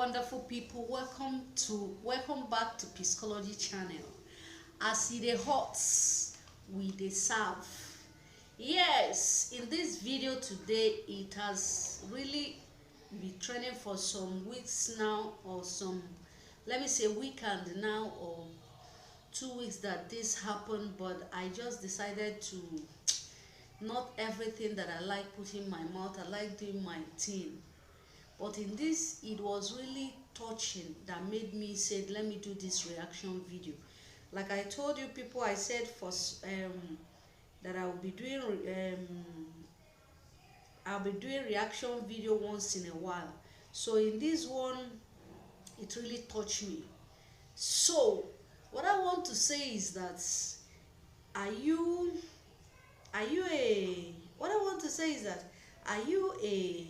wonderful people. Welcome back to Psychology channel. As it dey hot, we dey serve. Yes, in this video today, it has really been trending for some weeks now, or some, let me say, weekend now, or 2 weeks that this happened. But I just decided to, not everything that I like putting in my mouth, I like doing my thing. But in this, it was really touching that made me say, let me do this reaction video. Like I told you people, I said that I'll be doing reaction video once in a while. So in this one, it really touched me. So what I want to say is that, are you a what I want to say is that, are you a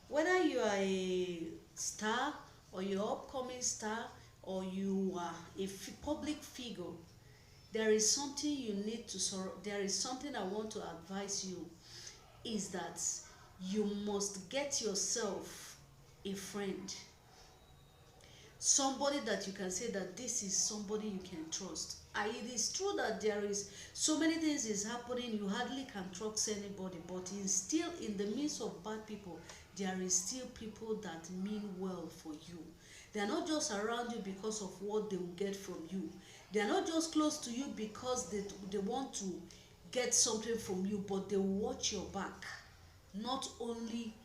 whether you are a star, or you're upcoming star, or you are a public figure, there is something you need to there is something I want to advise you, is that you must get yourself a friend, somebody that you can say that this is somebody you can trust. It is true that there is so many things is happening, you hardly can trust anybody, but still in the midst of bad people, there is still people that mean well for you. They are not just around you because of what they will get from you. They are not just close to you because they want to get something from you, but they will watch your back. Not only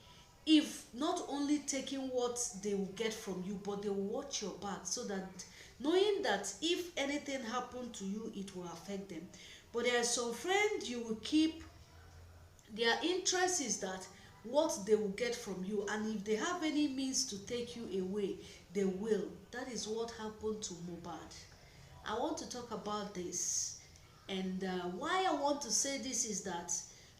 taking what they will get from you, but they will watch your back, so that knowing that if anything happened to you, it will affect them. But there are some friends you will keep, their interest is that what they will get from you, and if they have any means to take you away, they will. That is what happened to Mohbad. I want to talk about this, and why I want to say this is that,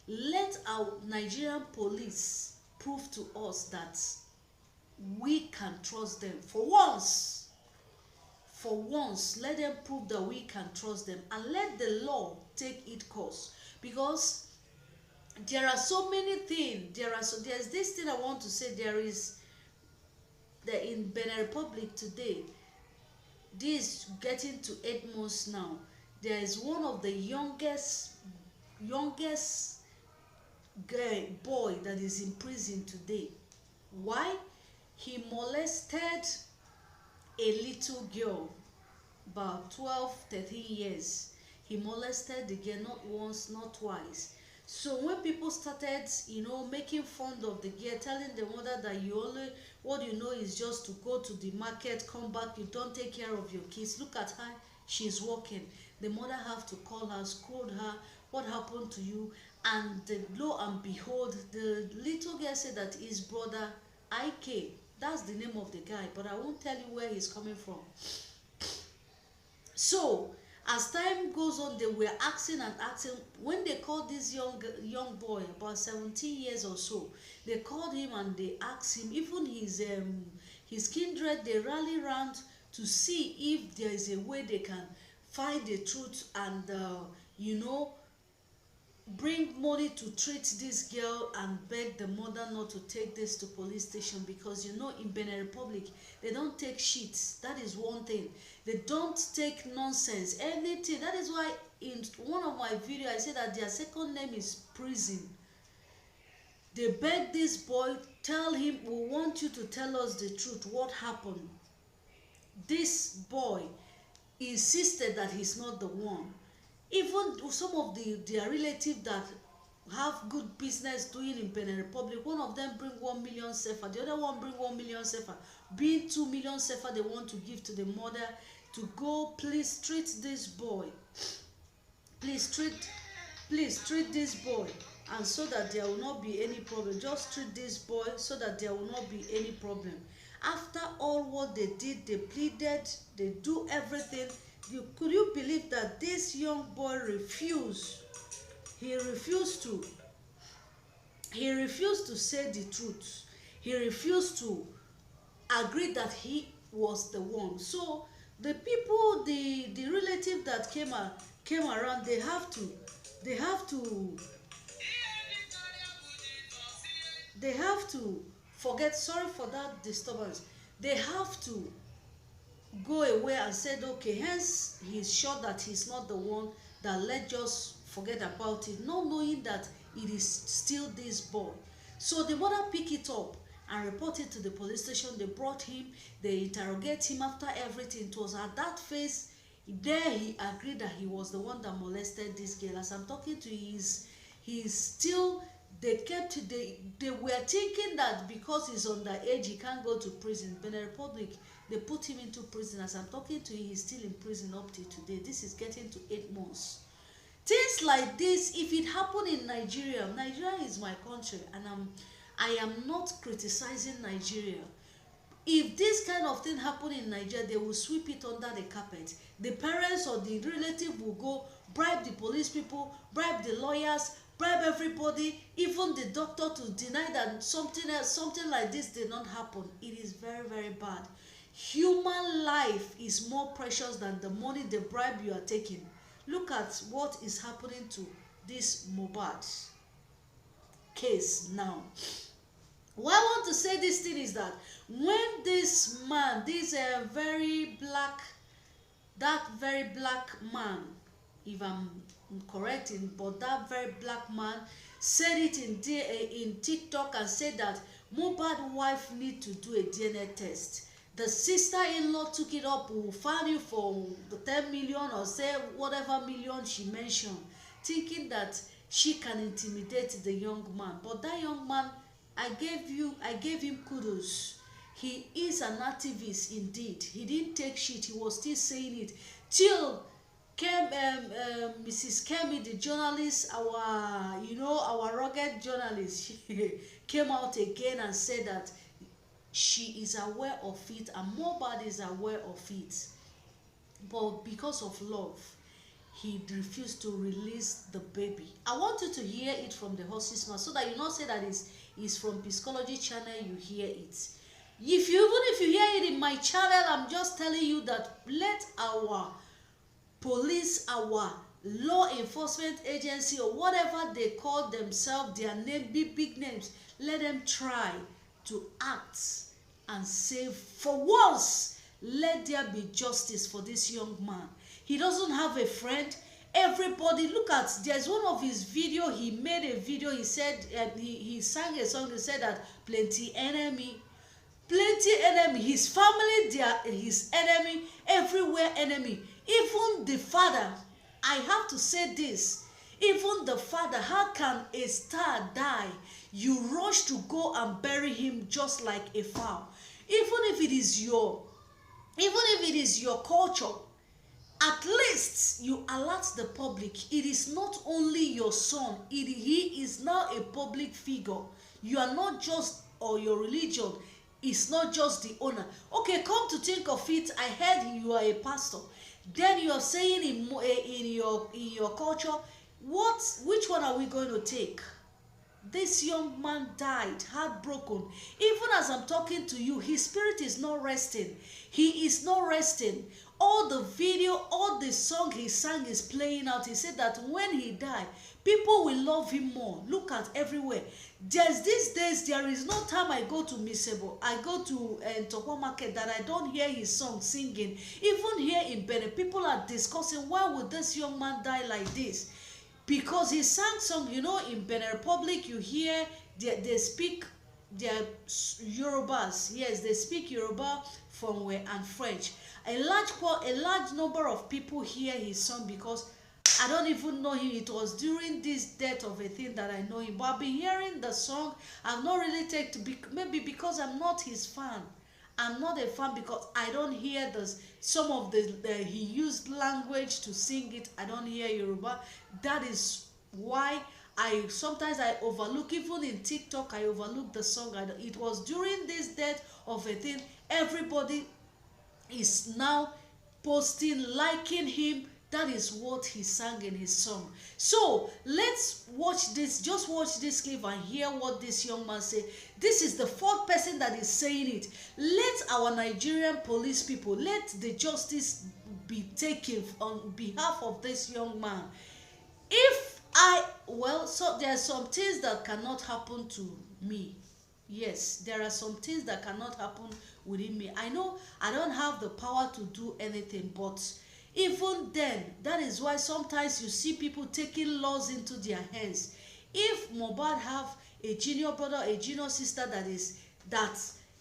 let our Nigerian police prove to us that we can trust them. For once, let them prove that we can trust them, and let the law take its course. Because there are so many things. There's this thing I want to say. There is that in Benin Republic today, this getting to 8 months now, there is one of the youngest boy that is in prison today. Why? He molested a little girl, about 12-13 years. He molested the girl not once, not twice. So when people started, making fun of the girl, telling the mother that what you know is just to go to the market, come back, you don't take care of your kids. Look at her, she's working. The mother have to call her, scold her, what happened to you? And lo and behold, the little girl said that his brother IK, that's the name of the guy, but I won't tell you where he's coming from. So as time goes on, they were asking and asking. When they called this young boy, about 17 years or so, they called him and they asked him, even his kindred, they rally around to see if there is a way they can find the truth and bring money to treat this girl, and beg the mother not to take this to police station, because in Benin Republic they don't take shit. That is one thing. They don't take nonsense, anything. That is why in one of my videos I said that their second name is prison. They beg this boy, tell him, we want you to tell us the truth, what happened. This boy insisted that he's not the one. Even some of their relatives that have good business doing in Benin Republic, one of them bring 1 million sefa, the other one bring 1 million sefa, being 2 million sefa they want to give to the mother to go, please treat this boy, please treat this boy, and so that there will not be any problem. Just treat this boy so that there will not be any problem. After all what they did, they pleaded, they do everything. Could you believe that this young boy refused? He refused to say the truth. He refused to agree that he was the one. So the people, the relative that came around, they have to forget. Sorry for that disturbance. they have to go away and said, okay, hence he's sure that he's not the one, that let's just forget about it, not knowing that it is still this boy. So the mother pick it up and report it to the police station. They brought him, they interrogate him. After everything, it was at that phase there he agreed that he was the one that molested this girl. As I'm talking to you, he's still, they were thinking that because he's underage he can't go to prison. Benin Republic, they put him into prison. As I'm talking to you, he's still in prison up till today. This is getting to 8 months. Things like this, if it happened in Nigeria, Nigeria is my country, and I am not criticizing Nigeria. If this kind of thing happen in Nigeria, they will sweep it under the carpet. The parents or the relative will go bribe the police people, bribe the lawyers, bribe everybody, even the doctor, to deny that something else, something like this did not happen. It is very, very bad. Human life is more precious than the money, the bribe you are taking. Look at what is happening to this Mohbad case now. Why I want to say this thing is that when this man, this very black, that very black man, if I'm correct, but that very black man said it in TikTok and said that Mohbad's wife need to do a DNA test. The sister-in-law took it up, will fine you for the 10 million or say whatever million she mentioned, thinking that she can intimidate the young man. But that young man, I gave him kudos. He is an activist indeed. He didn't take shit. He was still saying it till Mrs. Kemi, the journalist, our rugged journalist, came out again and said that she is aware of it and Mohbad is aware of it, but because of love, he refused to release the baby. I want you to hear it from the horse's mouth, so that you not say that it's from Psychology channel you hear it. Even if you hear it in my channel, I'm just telling you that let our police, our law enforcement agency, or whatever they call themselves, their name, big names, let them try to act and save. For once, let there be justice for this young man. He doesn't have a friend. Everybody, look at, there's one of his video, he made a video, he said, he sang a song, he said that plenty enemy, his family, they are his enemy, everywhere enemy. Even the father, I have to say this, even the father, how can a star die? You rush to go and bury him just like a fowl. Even if it is your culture, at least you alert the public. It is not only your son, he is now a public figure. You are not just, or your religion is not just the owner. Okay, come to think of it, I heard you are a pastor. Then you are saying in your culture, which one are we going to take? This young man died, heartbroken. Even as I'm talking to you, his spirit is not resting. He is not resting. All the video, all the song he sang is playing out. He said that when he died, people will love him more. Look at everywhere. There's these days, there is no time I go to Misebo, I go to Tokwa Market, that I don't hear his song singing. Even here in Benin, people are discussing, why would this young man die like this? Because he sang song, in Benin Republic, you hear they speak their Yorubas. Yes, they speak Yoruba from where, and French. A large number of people hear his song because I don't even know him. It was during this death of a thing that I know him. But I've been hearing the song. I've not really taken to maybe because I'm not his fan. I'm not a fan because I don't hear some of he used language to sing it. I don't hear Yoruba. That is why sometimes I overlook, even in TikTok, I overlook the song. It was during this death of a thing. Everybody is now posting, liking him. That is what he sang in his song. So let's watch this. Just watch this clip and hear what this young man said. This is the fourth person that is saying it. Let our Nigerian police people, let the justice be taken on behalf of this young man. So there are some things that cannot happen to me. Yes, there are some things that cannot happen within me. I know I don't have the power to do anything, but even then, that is why sometimes you see people taking laws into their hands. If Mohbad have a junior brother, a junior sister that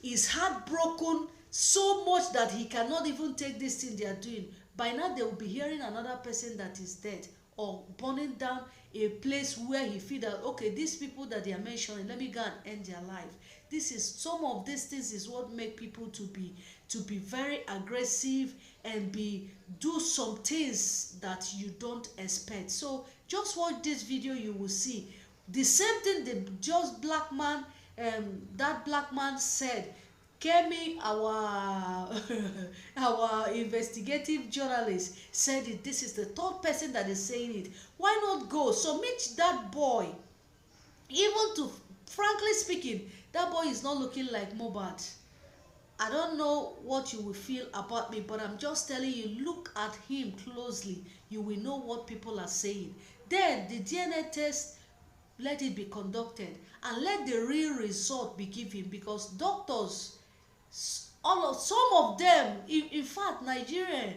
is heartbroken so much that he cannot even take this thing they are doing, by now they will be hearing another person that is dead or burning down a place where he feel that, okay, these people that they are mentioning, let me go and end their life. This is some of these things is what make people to be very aggressive and be do some things that you don't expect. So just watch this video, you will see the same thing the just black man, that black man said. Kemi, our our investigative journalist, said it. This is the third person that is saying it. Why not go submit that boy? Even to, frankly speaking, that boy is not looking like Mohbad. I don't know what you will feel about me, but I'm just telling you, look at him closely. You will know what people are saying. Then the DNA test, let it be conducted and let the real result be given, because doctors, all of some of them, in fact Nigeria,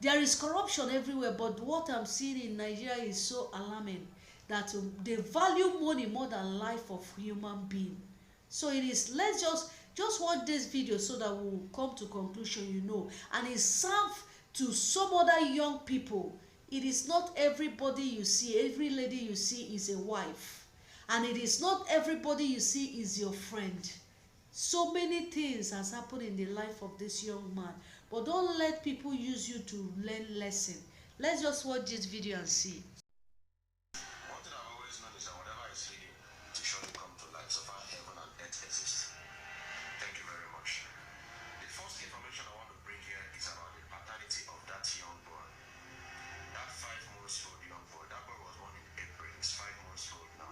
there is corruption everywhere, but what I'm seeing in Nigeria is so alarming that they value money more than life of human being. So it is, let's just watch this video so that we will come to conclusion, and it serve to some other young people. It is not everybody you see, every lady you see is a wife, and it is not everybody you see is your friend. So many things has happened in the life of this young man, but don't let people use you to learn lesson. Let's just watch this video and see. One thing I've always known is that whatever is hidden to surely come to light, so far heaven and earth exist. Thank you very much. The first information I want to bring here is about the paternity of that young boy. That 5 months old young boy. That boy was born in April. He's 5 months old now.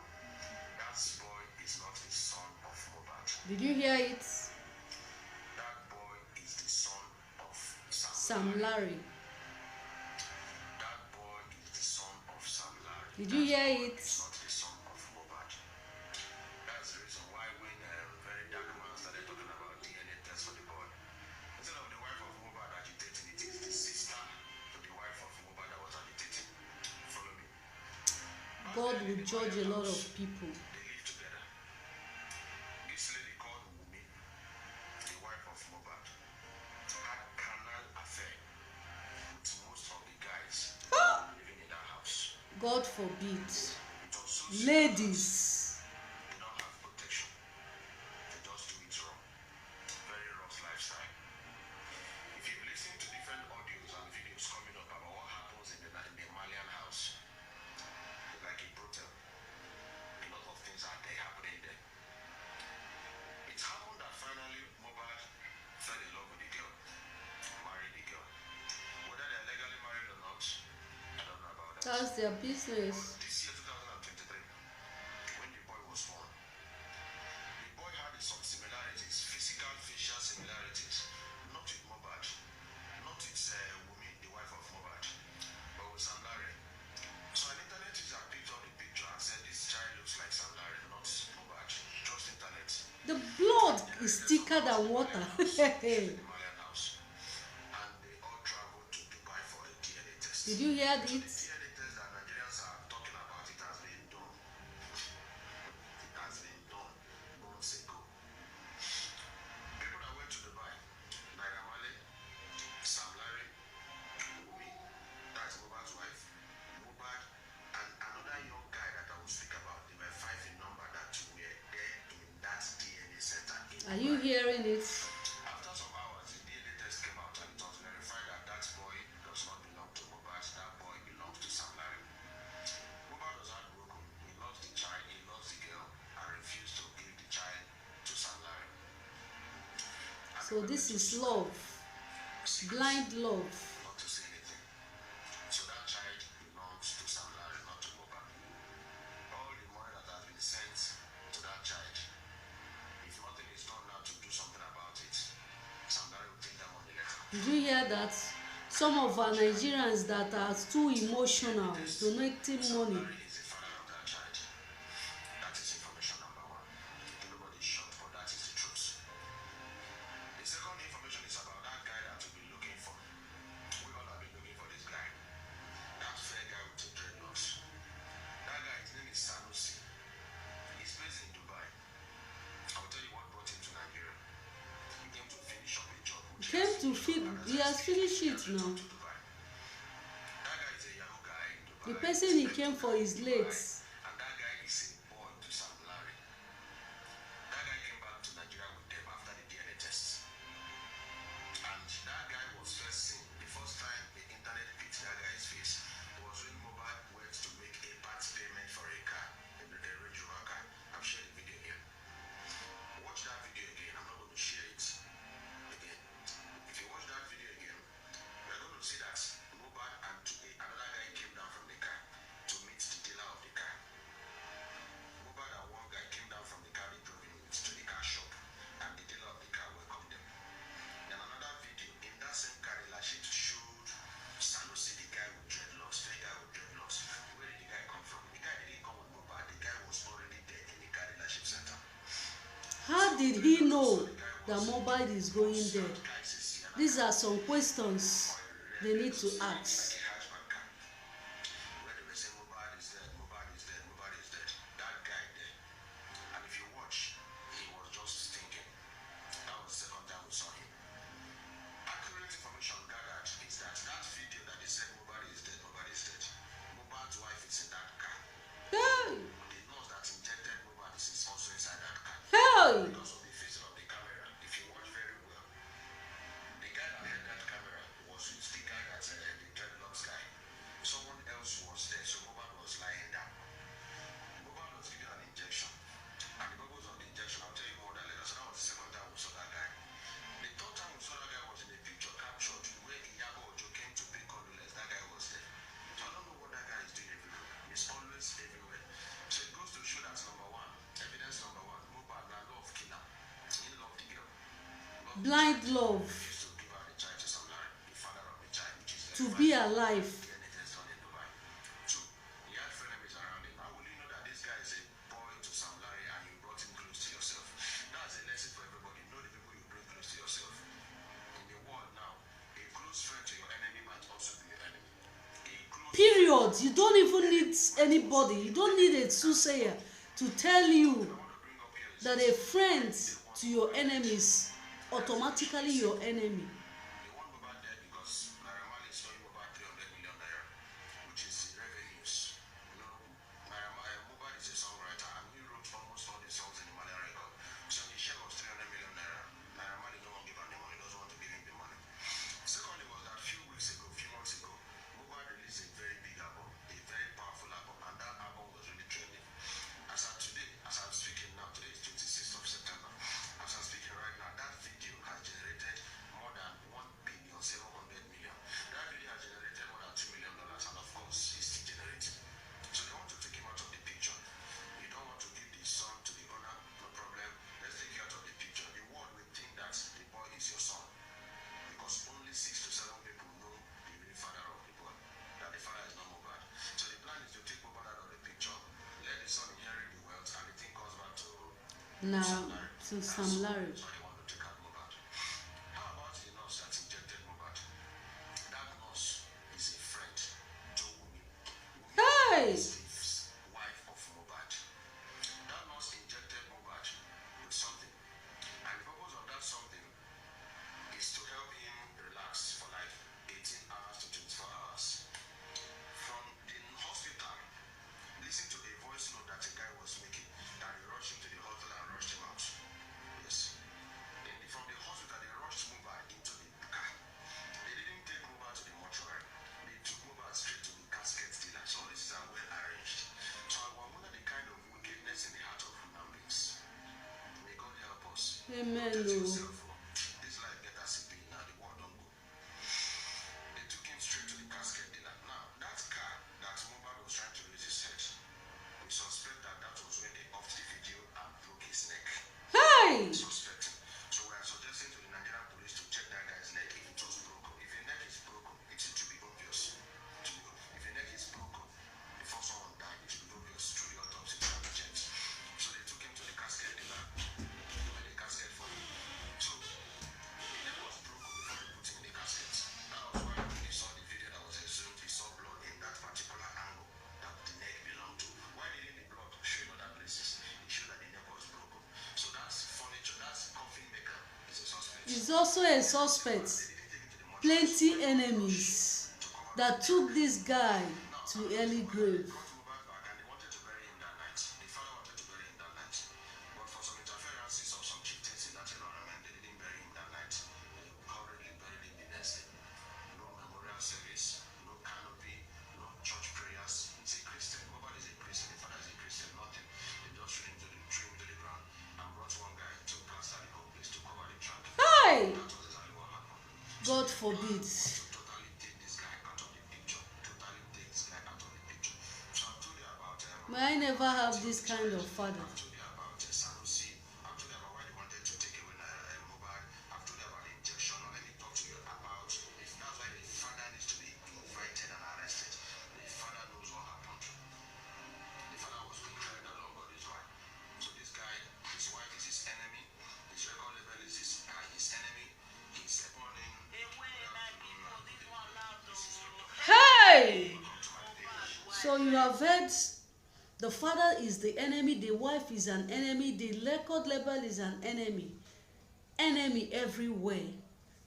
That boy is not the son of Mohbad. Did you hear it? That boy is the son of Sam Larry. That boy is the son of Sam Larry. Did you hear it? He's not the son of Mohbad. That's the reason why when very dark man started talking about DNA test for the boy, instead of the wife of Mohbad agitating, it is the sister to the wife of Mohbad that was agitating. Follow me. God will judge a lot of people. They live together. This lady called Wumi, the wife of Mohbad, had carnal affair with most of the guys living in that house. God forbid. It was so Ladies. they don't have protection. They just do it wrong. Very rough lifestyle. If you listen to different audios and videos coming up about what happens in the Malian house, it's like a brothel. A lot of things are there happening there. It happened that finally Mohbad fell in love with the girl, married the girl. Whether they're legally married or not, I don't know about that. That's their business. This year, 2023, when the boy was born, the boy had some similarities, physical, facial similarities, not with Mohbad, not with Wumi, the wife of Mohbad, but with Sam Larry. So an internet user picked up the picture and said this child looks like Sam Larry, not Mohbad. Trust internet. The blood is thicker than water. The Malian house. And they all traveled to Dubai for a DNA test. Did you hear The it? DNA test that Nigerians are talking about, it has been done. It has been done months ago. People that went to Dubai, Naira Marley, Sam Larry, Wumi, that's Mohbad's wife, Mohbad, and another young guy that I will speak about. They were 5 in number that were there in that DNA center. Are you hearing it? After some hours, the DNA test came out and it was verified that that boy does not belong to Mohbad. That boy belongs to Sam Larry. Mohbad was heartbroken. He loves the child, he loves the girl, and refused to give the child to Sam Larry. So this is love. Blind love. Not to say anything. So that child belongs to Sam Larry, not to Mohbad. All the money that has been sent to that child, if nothing is done now to do something about it, Sam Larry will take that money later. Did you hear that? Some of our Nigerians that are too emotional, donating money. Larry is the father of that child. That is information number one. Everybody is shocked for that to fit. He has finished it now. That guy is a young guy in Dubai. The person he came for is late. And that guy is a boy to Sam Larry. That guy came back to Nigeria with them after the DNA tests. And that guy was first seen, the first time the internet picked that guy's face was when Mohbad went to make a part payment for a car, a Range Rover car. I've shared the video here. Watch that video again. I'm not going to share it again. If you watch that video again, you're going to see that Mohbad and another guy came down from the car to meet the dealer of the car. Mohbad and one guy came down from the car they drove in to the car shop, and the dealer of the car welcomed them. Then another video in that same car dealership showed Sanusi, the guy with dreadlocks, the guy with dreadlocks. Where did the guy come from? The guy didn't come with Mohbad. The guy was already there in the car dealership center. How did he know that Mohbad is going there? These are some questions they need to ask. Where they were saying Mohbad is dead, Mohbad is dead, Mohbad is dead. That guy there. And if you watch, he was just thinking. That was the second time we saw him. Accurate information gathered is that video that they said Mohbad is dead, Mohbad is dead. Mohbad's wife is in that car. Hey! The nurse that injected Mohbad is also inside that car. Hey! Because of the face of the camera, if you watch very well, the guy that had that camera was the guy that the dreadlocks guy. Someone else was there, so Mohbad was lying down. Mohbad was given an injection, and the purpose of the injection, I'll tell you more that later. So that was the second time we saw that guy. The third time we saw that guy was in a picture captured where Iyabo Ojo came to pay condolence. That guy was there. So I don't know what that guy is doing everywhere. He's always everywhere. So it goes to show that number one, evidence number one, Mohbad na love killer. He loved the girl. Blind love. He used to give her the child to Sam Larry, the father of the child, which is To be alive. DNA test done in Dubai. Two, he had frenemies around him. How will you know that this guy is a boy to Sam Larry and you brought him close to yourself? That's a lesson for everybody. Know the people you bring close to yourself. In the world now, a close friend to your enemy might also be your enemy. Period. You don't even need anybody. You don't need a soothsayer to tell you that a friend to your enemies automatically your enemy. They want Mohbad dead because Naira Marley is showing Mohbad 300 million naira, which is the revenues. You know, Mohbad is a songwriter and he wrote almost all the songs in the Malian record. So the share was 300 million naira. Naira Marley don't want to give him the money, doesn't want to give him the money. Secondly was that few months ago, Mohbad released a very big album, a very powerful album, and that album was really trending. As of today, as I'm speaking now, today is 26th of September. As I'm speaking right now, that video has generated more than 1,700,000,000. That video has generated more than $2 million, and of course, it's still generating. So they want to take him out of the picture. You don't want to give the son to the owner, no problem. Let's take you out of the picture. The world will think that the boy is your son, because only 6 to 7 people know the real father of the boy, that the father is not Mohbad. So the plan is to take Mohbad out of the picture, let the son inherit the wealth, and the thing comes back to Now, to Sam Larry. so they want to take out Mohbad. How about the nurse that injected Mohbad? That nurse is a friend to Wumi. Hey! Is the wife of Mohbad. That nurse injected Mohbad with something, and the purpose of that something is to help him relax for like 18 hours to 24 hours. From the hospital, listen to a voice note that a guy was making, that they rushed him to the hospital and rushed him out. Yes. Then from the hospital, they rushed Mohbad into the car. They didn't take Mohbad to the mortuary. They took Mohbad straight to the casket dealer. So all this is well arranged. So I wonder the kind of wickedness in the heart of human beings. May God help us. Amen. Protect Lord. yourself. This life get as it be now. The world don't go. They took him straight to the casket dealer. Now, that car that Mohbad was trying to raise his head, we suspect that that was when they offed the video and broke his neck. Hey! Suspecting. So we are suggesting to the Nigerian police to check that guy's neck if it was broken. If your neck is broken, it should be obvious. If your neck is broken before someone died, it should be obvious through the autopsy to be checked. So they took him to the casket dealer. They made a casket for him. So the neck was broken before they put him in the casket. That was why when they saw the video that was exhumed, they saw blood in that particular angle that the neck belonged to. Why didn't the blood show in other places? It showed that the neck was broken. So that's furniture, that's coffin maker is a suspect. He's also a suspect. They didn't plenty enemies that took this guy to early grave. Hi! God forbid. May I never have this kind of father. Hey! So you have heard the father is the enemy, the wife is an enemy, the record label is an enemy. Enemy everywhere.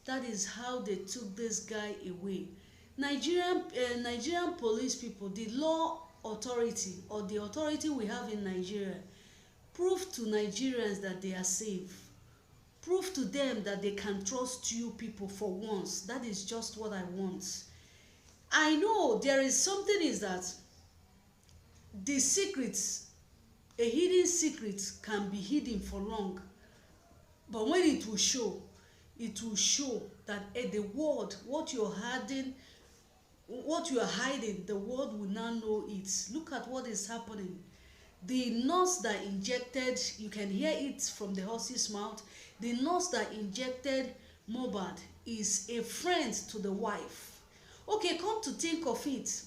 That is how they took this guy away. Nigerian police people, the law authority or the authority we have in Nigeria, prove to Nigerians that they are safe. Prove to them that they can trust you people for once. That is just what I want. I know there is something is that the secrets, a hidden secret can be hidden for long. But when it will show that the world, what you are hiding, the world will now know it. Look at what is happening. The nurse that injected, you can hear it from the horse's mouth, the nurse that injected Mohbad is a friend to the wife. Okay, come to think of it,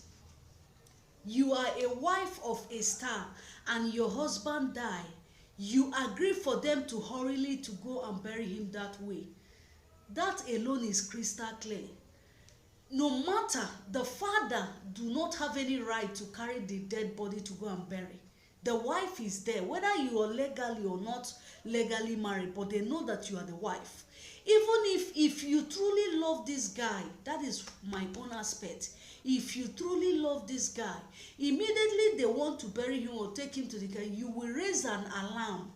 you are a wife of a star and your husband die. You agree for them to hurriedly to go and bury him that way. That alone is crystal clear. No matter, the father do not have any right to carry the dead body to go and bury. The wife is there, whether you are legally or not legally married, but they know that you are the wife. Even if you truly love this guy, that is my own aspect. If you truly love this guy, immediately they want to bury him or take him to the guy, you will raise an alarm.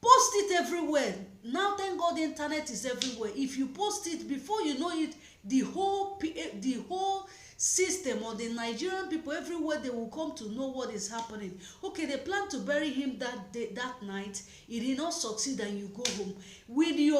Post it everywhere. Now thank God the internet is everywhere. If you post it, before you know it, the whole system or the Nigerian people everywhere, they will come to know what is happening. Okay, they plan to bury him that day, that night. It did not succeed and you go home. With you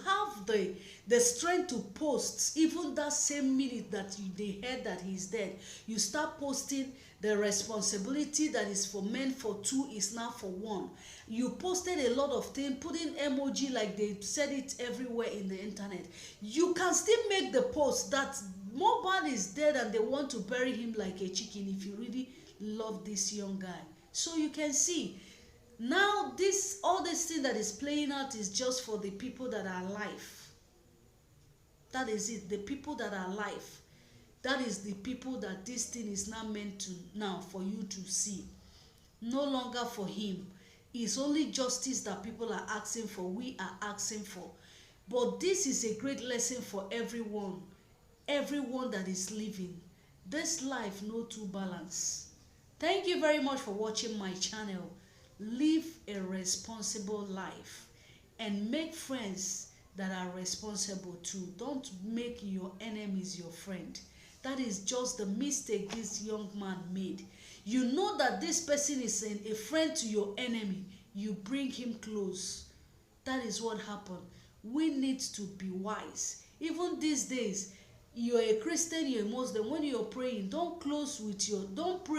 have the strength to post even that same minute that they heard that he's dead. You start posting. The responsibility that is for men for two is now for one. You posted a lot of things, putting emoji like they said it everywhere in the internet. You can still make the post that Mohbad is dead and they want to bury him like a chicken if you really love this young guy. So you can see now all this thing that is playing out is just for the people that are alive. That is it, the people that are alive. That is the people that this thing is now meant to now for you to see. No longer for him. It's only justice that people are asking for, we are asking for. But this is a great lesson for everyone that is living. This life no two balance. Thank you very much for watching my channel. Live a responsible life and make friends that are responsible too. Don't make your enemies your friend. That is just the mistake this young man made. You know that this person is a friend to your enemy. You bring him close. That is what happened. We need to be wise. Even these days, you're a Christian, you're a Muslim. When you're praying, don't pray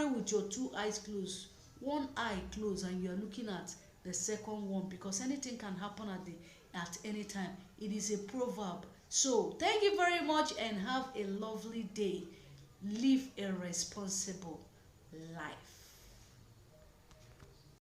with your two eyes closed. One eye closed and you are looking at the second one, because anything can happen at any time. It is a proverb. So thank you very much and have a lovely day. Live a responsible life.